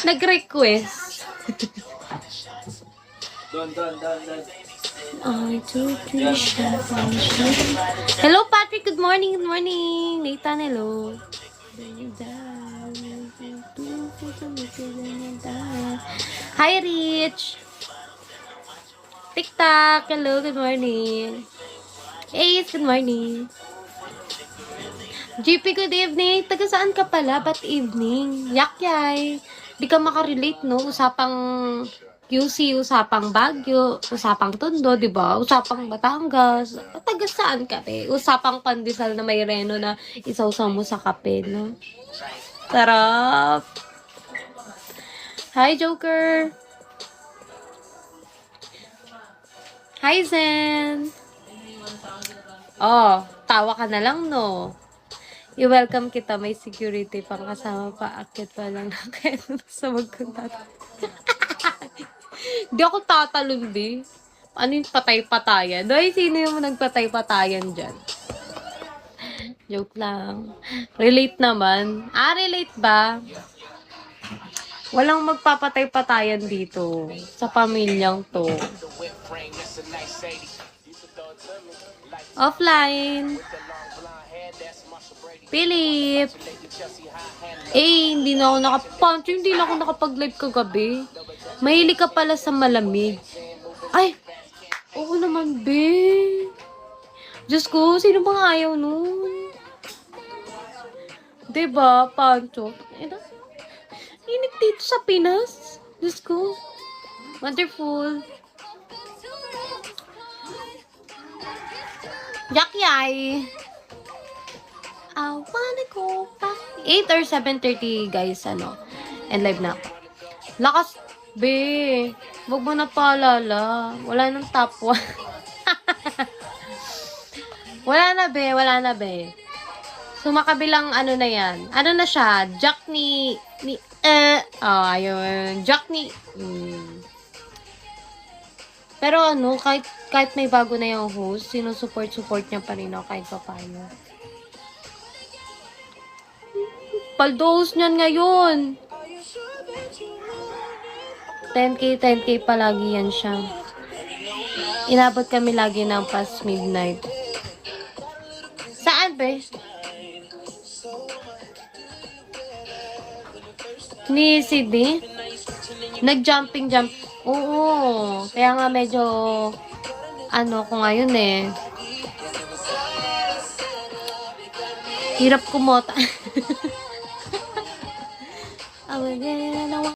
Nag-request. Don. Hello, Patrick. Good morning. Nathan, hello. Hi, Rich. TikTok, hello. Good morning. Ace, good morning. GP, good evening. Taga saan ka pala? Ba't evening? Yakyay. Di ka makarelate, no? Usapang QC, usapang Baguio, usapang Tondo, di ba? Usapang Batangas. Taga saan ka, te? Usapang pandesal na may reno na isawsaw mo sa kape, no? Sarap. Hi, Joker. Hi, Zen. Oh, tawa ka na lang, no? I-welcome kita, may security pang kasama pa. Akit pa lang na kaya sa magkuntat. Di ako tatalon, di. Ano yung patay-patayan? Doy, sino yung nagpatay-patayan dyan? Joke lang. Relate naman. Relate ba? Walang magpapatay-patayan dito sa pamilyang to. Offline. Philip. Hindi na ako nakapunch. Hindi na ako nakapag-live kagabi. Mahilig ka pala sa malamig. Ay! Oo naman, be. Diyos ko, sino bang ayaw nun? Diba, Pancho? Init dito sa Pinas. Diyos ko. Wonderful. Yakyay. I wanna go back. 8 or 7:30, guys, and live na ako. Lakas, be. Wag mo na paalala. Wala nang top 1. Wala na, be. So, makabilang na yan. Ano na siya? Jack ayun. Jack Pero kahit may bago na yung host, support niya pa rin ako kahit pa paano. Paldos niyan ngayon. 10K palagi yan siya. Inabot kami lagi ng past midnight. Saan, be? Ni Sydney? Nag-jumping jump. Oo. Kaya nga medyo ko ngayon eh. Hirap kumota.